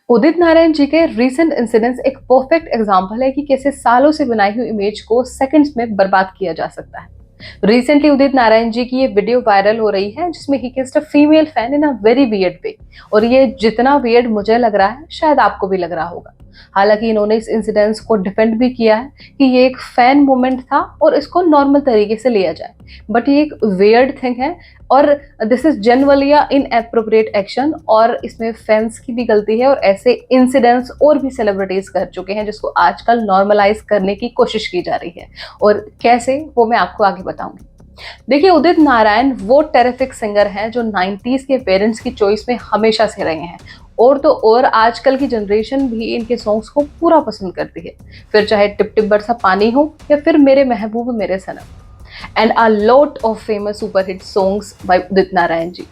उदित नारायण जी के recent incidents एक perfect example है कि कैसे सालों से बनाई हुई इमेज को सेकंड्स में बर्बाद किया जा सकता है। रिसेंटली उदित नारायण जी की ये वीडियो वायरल हो रही है जिसमें he kissed a female fan in a very weird way. और ये जितना वियर्ड मुझे लग रहा है शायद आपको भी लग रहा होगा। हालांकि इन्होंने इस इंसिडेंस को डिफेंड भी किया है कि ये एक फैन मोमेंट था और इसको नॉर्मल तरीके से लिया जाए, बट ये एक वियर्ड थिंग है और this is generally inappropriate action और इसमें फैंस की भी गलती है और ऐसे इंसिडेंट्स और भी सेलिब्रिटीज कर चुके हैं जिसको आजकल नॉर्मलाइज करने की कोशिश की जा रही है। और कैसे वो मैं आपको आगे बताऊंगी। देखिए, उदित नारायण वो टेरिफिक सिंगर हैं जो 90s के पेरेंट्स की चॉइस में हमेशा से रहे हैं और तो और आजकल की जनरेशन भी इनके सॉन्ग्स को पूरा पसंद करती है, फिर चाहे टिप टिप बरसा पानी हो या फिर मेरे महबूब मेरे सनम, and a lot of famous superhit songs by Udit Narayan ji.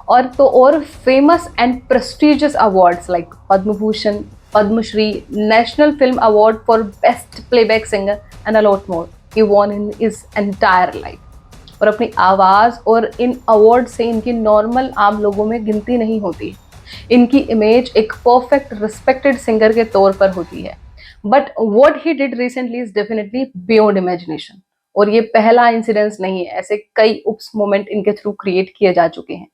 और तो और famous and prestigious awards like Padma Bhushan, Padma Shri, national film award for best playback singer and a lot more he won in his entire life. और अपनी आवाज और इन अवार्ड से इनकी normal आम लोगों में गिनती नहीं होती। इनकी इमेज एक परफेक्ट रिस्पेक्टेड सिंगर के तौर पर होती है, but what he did recently is definitely beyond imagination. और ये पहला इंसिडेंस नहीं है, ऐसे कई उप्स मोमेंट इनके थ्रू क्रिएट किए जा चुके हैं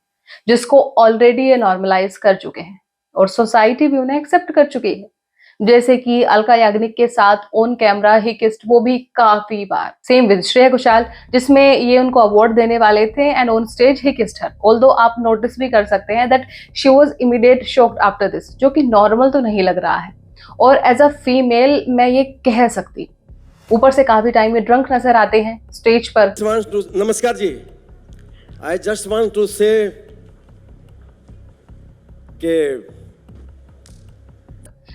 जिसको ऑलरेडी ये नॉर्मलाइज कर चुके हैं और सोसाइटी भी उन्हें एक्सेप्ट कर चुकी है। जैसे कि अलका याग्निक के साथ ऑन कैमरा ही किस्ड, वो भी काफी बार। सेम विद श्रेया घोषाल जिसमें ये उनको अवार्ड देने वाले थे and on stage he kissed her. Although आप नोटिस भी कर सकते हैं that she was immediate shocked after this, जो कि नॉर्मल तो नहीं लग रहा है। और एज अ फीमेल मैं ये कह सकती, ऊपर से काफी टाइम में ड्रंक नजर आते हैं स्टेज पर। नमस्कार जी, आई जस्ट वांट टू से कि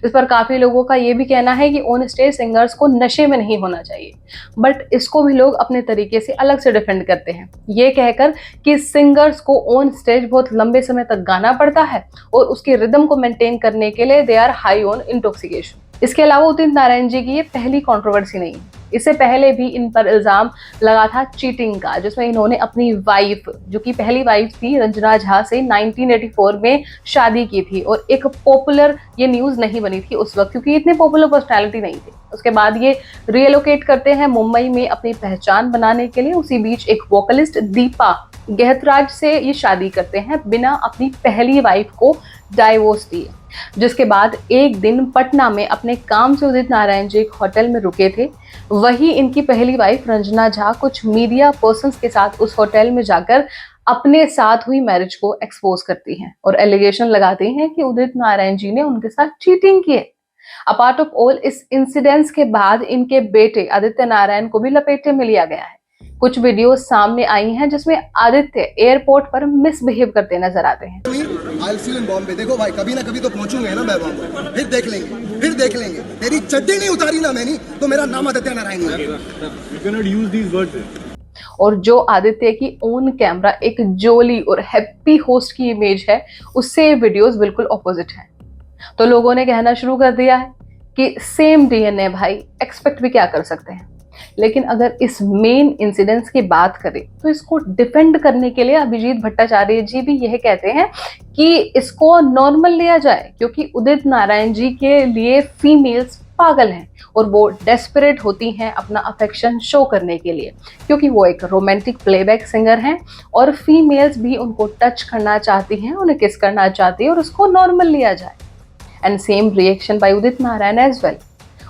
इस पर काफी लोगों का ये भी कहना है कि ऑन स्टेज सिंगर्स को नशे में नहीं होना चाहिए, बट इसको भी लोग अपने तरीके से अलग से डिफेंड करते हैं, ये कहकर कि सिंगर्स को ऑन स्टेज बहुत लंबे समय तक गाना पड़ता है और उसके रिदम को मेंटेन करने के लिए they are high on intoxication. इसके अलावा उदित नारायण जी की ये पहली कंट्रोवर्सी नहीं है। इससे पहले भी इन पर इल्जाम लगा था चीटिंग का, जिसमें इन्होंने अपनी वाइफ, जो कि पहली वाइफ थी, रंजना झा से 1984 में शादी की थी। और एक पॉपुलर ये न्यूज नहीं बनी थी उस वक्त क्योंकि इतने पॉपुलर पर्सनैलिटी नहीं थे। उसके बाद ये रिलोकेट करते हैं मुंबई में अपनी पहचान बनाने के लिए। उसी बीच एक वोकलिस्ट दीपा गहतराज से ये शादी करते हैं बिना अपनी पहली वाइफ को डाइवोर्स दिए। जिसके बाद एक दिन पटना में अपने काम से उदित नारायण जी एक होटल में रुके थे। वही इनकी पहली वाइफ रंजना झा कुछ मीडिया पर्सन्स के साथ उस होटल में जाकर अपने साथ हुई मैरिज को एक्सपोज करती हैं और एलिगेशन लगाती हैं कि उदित नारायण जी ने उनके साथ चीटिंग की है। अपार्ट ऑफ ऑल, इस इंसिडेंस के बाद इनके बेटे आदित्य नारायण को भी लपेटे में लिया गया है। कुछ वीडियो सामने आई हैं जिसमें आदित्य एयरपोर्ट पर मिसबिहेव करते नजर आते हैं। बॉम्बे देखो भाई, कभी ना कभी तो पहुंचूंगे ना मैं वहां, फिर देख लेंगे, फिर देख लेंगे। तेरी चड्डी नहीं उतारी ना मैंने तो मेरा नाम आदित्य नारायण है। और जो आदित्य की ऑन कैमरा एक जोली और हैप्पी होस्ट की इमेज है, उससे वीडियोस बिल्कुल ऑपोजिट है। तो लोगों ने कहना शुरू कर दिया है कि सेम डीएनए भाई, एक्सपेक्ट भी क्या कर सकते हैं। लेकिन अगर इस मेन इंसिडेंस की बात करें तो इसको डिफेंड करने के लिए अभिजीत भट्टाचार्य जी भी यह कहते हैं कि इसको नॉर्मल लिया जाए, क्योंकि उदित नारायण जी के लिए फीमेल्स पागल हैं और वो डेस्परेट होती हैं अपना अफेक्शन शो करने के लिए, क्योंकि वो एक रोमांटिक प्लेबैक सिंगर हैं और फीमेल्स भी उनको टच करना चाहती हैं, उन्हें किस करना चाहती है और उसको नॉर्मल लिया जाए। And same reaction by Udit Narayan as well.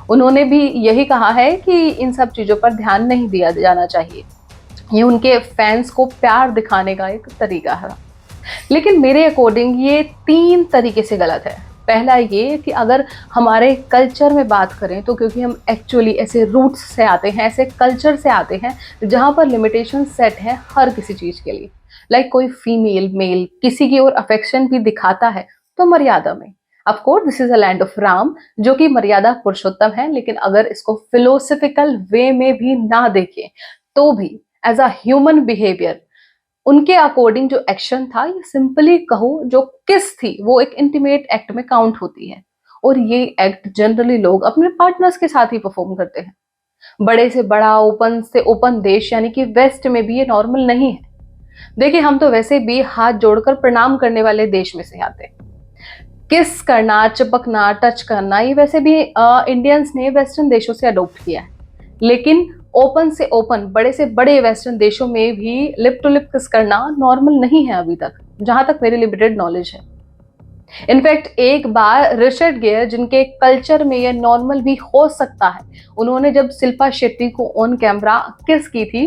उन्होंने भी यही कहा है कि इन सब चीजों पर ध्यान नहीं दिया जाना चाहिए, ये उनके फैंस को प्यार दिखाने का एक तरीका है। लेकिन मेरे अकॉर्डिंग ये 3 तरीके से गलत है। पहला ये कि अगर हमारे कल्चर में बात करें तो क्योंकि हम एक्चुअली ऐसे रूट्स से आते हैं, ऐसे कल्चर से आते हैं जहाँ पर लिमिटेशन सेट है हर किसी चीज़ के लिए। लाइक कोई फीमेल मेल किसी की ओर अफेक्शन भी दिखाता है तो मर्यादा में। Of course this is a land of Ram, जो कि मर्यादा पुरुषोत्तम है, लेकिन अगर इसको फिलोसफिकल वे में भी ना देखें तो भी एज अ ह्यूमन बिहेवियर उनके अकॉर्डिंग जो एक्शन था, ये सिंपली कहो जो किस थी, वो एक इंटीमेट एक्ट में काउंट होती है। और ये एक्ट जनरली लोग अपने पार्टनर्स के साथ ही परफॉर्म करते हैं। बड़े से बड़ा, ओपन से ओपन देश यानी कि वेस्ट में भी ये नॉर्मल नहीं है। देखिए, हम तो वैसे भी हाथ जोड़कर प्रणाम करने वाले देश में से आते हैं। किस करना, चिपकना, टच करना, ये वैसे भी इंडियंस ने वेस्टर्न देशों से अडॉप्ट किया है, लेकिन ओपन से ओपन, बड़े से बड़े वेस्टर्न देशों में भी लिप टू लिप किस करना नॉर्मल नहीं है अभी तक, जहां तक मेरी लिमिटेड नॉलेज है। इनफैक्ट एक बार रिचर्ड गियर, जिनके कल्चर में ये नॉर्मल भी हो सकता है, उन्होंने जब शिल्पा शेट्टी को ऑन कैमरा किस की थी,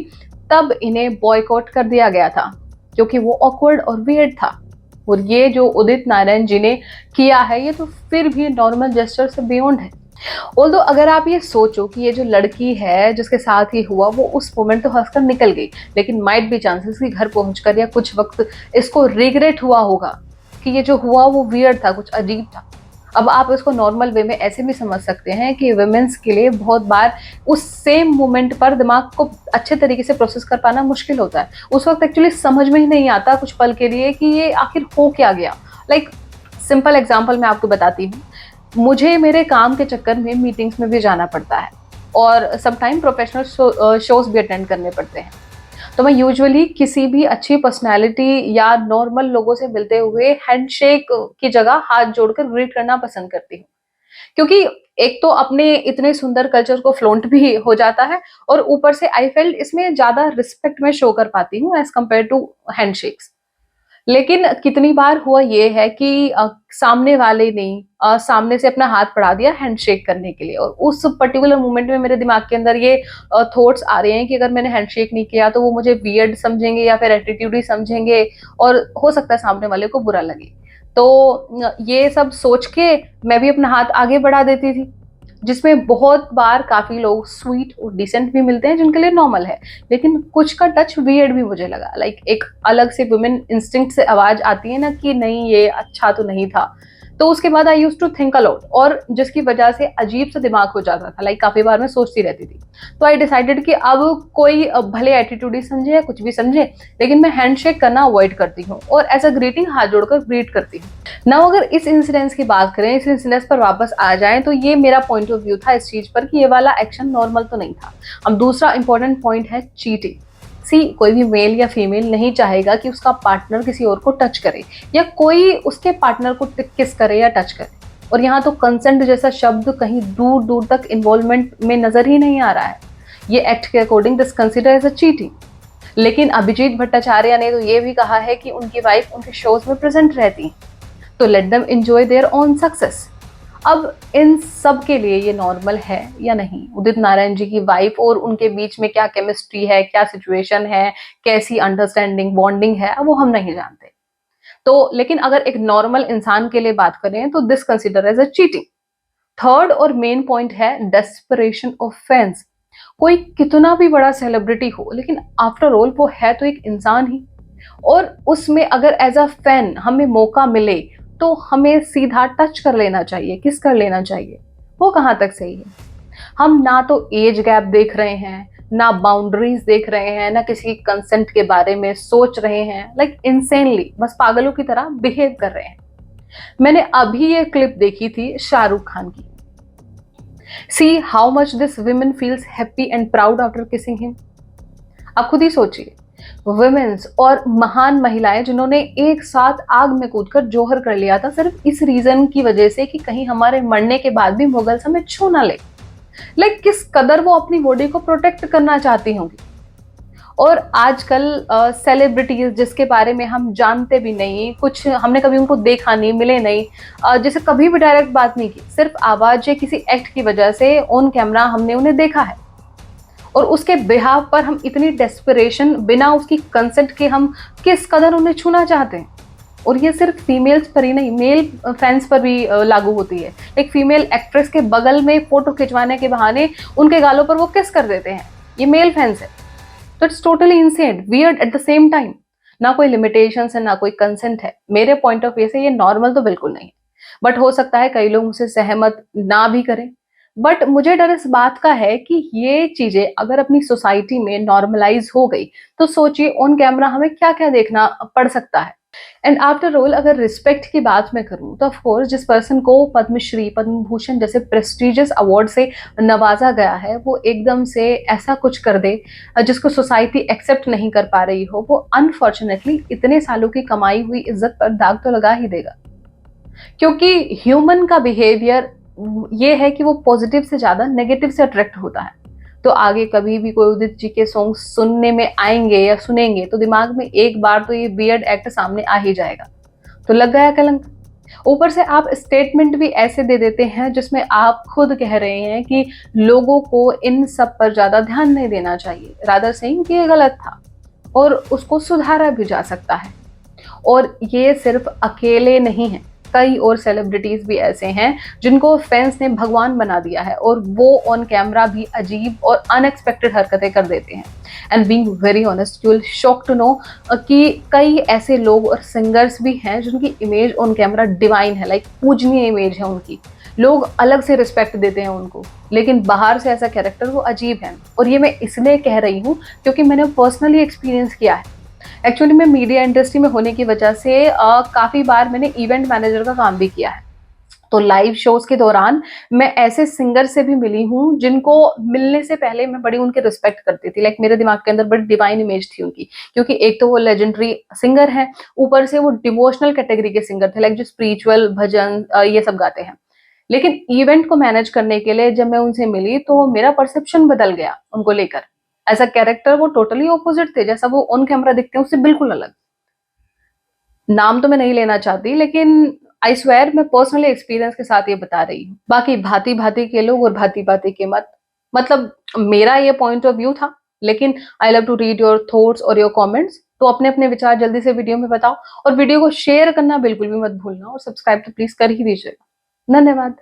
तब इन्हें बॉयकॉट कर दिया गया था क्योंकि वो ऑकवर्ड और वियर्ड था। और ये जो उदित नारायण जी ने किया है, ये तो फिर भी नॉर्मल जेस्चर से बियॉन्ड है। ऑल्दो अगर आप ये सोचो कि ये जो लड़की है जिसके साथ ही हुआ, वो उस मोमेंट तो हंसकर निकल गई, लेकिन माइट बी चांसेस कि घर पहुंचकर या कुछ वक्त इसको रिग्रेट हुआ होगा कि ये जो हुआ वो वियर्ड था, कुछ अजीब था। अब आप इसको नॉर्मल वे में ऐसे भी समझ सकते हैं कि वुमेन्स के लिए बहुत बार उस सेम मोमेंट पर दिमाग को अच्छे तरीके से प्रोसेस कर पाना मुश्किल होता है। उस वक्त एक्चुअली समझ में ही नहीं आता कुछ पल के लिए कि ये आखिर हो क्या गया। लाइक सिंपल एग्जांपल मैं आपको बताती हूँ। मुझे मेरे काम के चक्कर में मीटिंग्स में भी जाना पड़ता है और समटाइम प्रोफेशनल शोज भी अटेंड करने पड़ते हैं। तो मैं यूजुअली किसी भी अच्छी पर्सनालिटी या नॉर्मल लोगों से मिलते हुए हैंडशेक की जगह हाथ जोड़कर ग्रीट करना पसंद करती हूँ, क्योंकि एक तो अपने इतने सुंदर कल्चर को फ्लॉन्ट भी हो जाता है और ऊपर से आई फेल्ट इसमें ज्यादा रिस्पेक्ट में शो कर पाती हूँ एज कम्पेयर टू हैंडशेक्स। लेकिन कितनी बार हुआ ये है कि सामने वाले ने सामने से अपना हाथ बढ़ा दिया हैंडशेक करने के लिए, और उस पर्टिकुलर मोमेंट में मेरे दिमाग के अंदर ये थॉट्स आ रहे हैं कि अगर मैंने हैंडशेक नहीं किया तो वो मुझे वियर्ड समझेंगे या फिर एटीट्यूड ही समझेंगे, और हो सकता है सामने वाले को बुरा लगे। तो ये सब सोच के मैं भी अपना हाथ आगे बढ़ा देती थी, जिसमें बहुत बार काफी लोग स्वीट और डिसेंट भी मिलते हैं जिनके लिए नॉर्मल है, लेकिन कुछ का टच वियर्ड भी मुझे लगा। लाइक एक अलग से वुमेन इंस्टिंक्ट से आवाज आती है ना कि नहीं ये अच्छा तो नहीं था। तो उसके बाद आई यूज टू थिंक अलॉट, और जिसकी वजह से अजीब सा दिमाग हो जाता था। लाइक काफी बार मैं सोचती रहती थी। तो आई डिसाइडेड कि अब कोई भले एटीट्यूड ही समझे या कुछ भी समझे, लेकिन मैं हैंडशेक करना अवॉइड करती हूँ और एज अ ग्रीटिंग हाथ जोड़कर ग्रीट करती हूँ। नाउ अगर इस इंसिडेंस की बात करें, इस इंसिडेंस पर वापस आ जाएं, तो ये मेरा पॉइंट ऑफ व्यू था इस चीज पर कि ये वाला एक्शन नॉर्मल तो नहीं था। अब दूसरा इंपॉर्टेंट पॉइंट है चीटिंग। कोई भी मेल या फीमेल नहीं चाहेगा कि उसका पार्टनर किसी और को टच करे या कोई उसके पार्टनर को किस करे या टच करे। और यहाँ तो कंसेंट जैसा शब्द कहीं दूर दूर तक इन्वॉल्वमेंट में नजर ही नहीं आ रहा है। ये एक्ट के according this consider as a cheating. लेकिन अभिजीत भट्टाचार्य ने तो ये भी कहा है कि उनकी वाइफ उनके शोज में प्रेजेंट रहती है, तो let them enjoy their own success. अब इन सब के लिए ये नॉर्मल है या नहीं? उदित नारायण जी की वाइफ और उनके बीच में क्या केमिस्ट्री है, क्या सिचुएशन है, कैसी अंडरस्टैंडिंग बॉन्डिंग है, वो हम नहीं जानते। तो लेकिन अगर एक नॉर्मल इंसान के लिए बात करें तो this consider as a cheating. Third और मेन पॉइंट है डेस्परेशन ऑफ फैंस। कोई कितना भी बड़ा सेलिब्रिटी हो, लेकिन आफ्टर ऑल वो है तो एक इंसान ही, और उसमें अगर एज अ फैन हमें मौका मिले तो हमें सीधा टच कर लेना चाहिए, किस कर लेना चाहिए। वो कहाँ तक सही है? हम ना तो एज गैप देख रहे हैं, ना बाउंड्रीज देख रहे हैं, ना किसी कंसेंट के बारे में सोच रहे हैं। लाइक इनसेनली बस पागलों की तरह बिहेव कर रहे हैं। मैंने अभी ये क्लिप देखी थी शाहरुख खान की। See how much this women feels happy and proud after kissing him. आप खुद ही सोचिए, वुमेन्स और महान महिलाएं जिन्होंने एक साथ आग में कूदकर जोहर कर लिया था सिर्फ इस रीजन की वजह से कि कहीं हमारे मरने के बाद भी मुगल्स हमें छू ना ले। लाइक किस कदर वो अपनी बॉडी को प्रोटेक्ट करना चाहती होंगी। और आजकल सेलिब्रिटीज जिसके बारे में हम जानते भी नहीं, कुछ हमने कभी उनको देखा नहीं, मिले नहीं, जिसे कभी भी डायरेक्ट बात नहीं की, सिर्फ आवाज या किसी एक्ट की वजह से ऑन कैमरा हमने उन्हें देखा है, और उसके बिहाव पर हम इतनी डेस्परेशन बिना उसकी कंसेंट के हम किस कदर उन्हें छूना चाहते हैं। और ये सिर्फ फीमेल्स पर ही नहीं, मेल फैंस पर भी लागू होती है। एक फीमेल एक्ट्रेस के बगल में फोटो खिंचवाने के बहाने उनके गालों पर वो किस कर देते हैं, ये मेल फैंस है। तो it's totally insane, weird at the same time. ना कोई लिमिटेशंस है, ना कोई कंसेंट है। मेरे पॉइंट ऑफ व्यू से ये नॉर्मल तो बिल्कुल नहीं है, बट हो सकता है कई लोग मुझसे सहमत ना भी करें। बट मुझे डर इस बात का है कि ये चीजें अगर अपनी सोसाइटी में नॉर्मलाइज हो गई तो सोचिए ऑन कैमरा हमें क्या क्या देखना पड़ सकता है। एंड आफ्टर ऑल अगर रिस्पेक्ट की बात मैं करूं तो ऑफकोर्स जिस पर्सन को पद्मश्री, पद्म भूषण जैसे प्रेस्टिजियस अवार्ड से नवाजा गया है, वो एकदम से ऐसा कुछ कर दे जिसको सोसाइटी एक्सेप्ट नहीं कर पा रही हो, वो अनफॉर्चुनेटली इतने सालों की कमाई हुई इज्जत पर दाग तो लगा ही देगा। क्योंकि ह्यूमन का बिहेवियर ये है कि वो पॉजिटिव से ज्यादा नेगेटिव से अट्रैक्ट होता है। तो आगे कभी भी कोई उदित जी के सॉन्ग सुनने में आएंगे या सुनेंगे तो दिमाग में एक बार तो ये वियर्ड एक्ट सामने आ ही जाएगा। तो लग गया कलंक। ऊपर से आप स्टेटमेंट भी ऐसे दे देते हैं जिसमें आप खुद कह रहे हैं कि लोगों को इन सब पर ज्यादा ध्यान नहीं देना चाहिए, रादर सेइंग कि ये गलत था और उसको सुधारा भी जा सकता है। और ये सिर्फ अकेले नहीं है, कई और सेलिब्रिटीज भी ऐसे हैं जिनको फैंस ने भगवान बना दिया है और वो ऑन कैमरा भी अजीब और अनएक्सपेक्टेड हरकतें कर देते हैं। And being very honest you will shock to know कि कई ऐसे लोग और सिंगर्स भी हैं जिनकी इमेज ऑन कैमरा डिवाइन है, लाइक पूजनीय इमेज है उनकी, लोग अलग से रिस्पेक्ट देते हैं उनको, लेकिन बाहर से ऐसा कैरेक्टर वो अजीब है। और ये मैं इसलिए कह रही हूँ क्योंकि मैंने पर्सनली एक्सपीरियंस किया है। एक्चुअली मैं मीडिया इंडस्ट्री में होने की वजह से काफ़ी बार मैंने इवेंट मैनेजर का काम भी किया है। तो लाइव शोज के दौरान मैं ऐसे सिंगर से भी मिली हूँ जिनको मिलने से पहले मैं बड़ी उनकी रिस्पेक्ट करती थी, लाइक मेरे दिमाग के अंदर बड़ी डिवाइन इमेज थी उनकी, क्योंकि एक तो वो लेजेंडरी सिंगर है, ऊपर से वो डिवोशनल कैटेगरी के सिंगर थे, लाइक जो स्पिरिचुअल भजन ये सब गाते हैं। लेकिन इवेंट को मैनेज करने के लिए जब मैं उनसे मिली तो मेरा परसेप्शन बदल गया उनको लेकर। एज अ कैरेक्टर वो टोटली ऑपोजिट थे, जैसा वो ऑन कैमरा दिखते हैं उससे बिल्कुल अलग। नाम तो मैं नहीं लेना चाहती, लेकिन आई स्वेयर मैं पर्सनली एक्सपीरियंस के साथ ये बता रही हूँ। बाकी भांति भांति के लोग और भांति भांति के मत, मतलब मेरा ये पॉइंट ऑफ व्यू था, लेकिन I love to read your thoughts और योर कमेंट्स। तो अपने अपने विचार जल्दी से वीडियो में बताओ और वीडियो को शेयर करना बिल्कुल भी मत भूलना और सब्सक्राइब तो प्लीज कर ही दीजिएगा। धन्यवाद।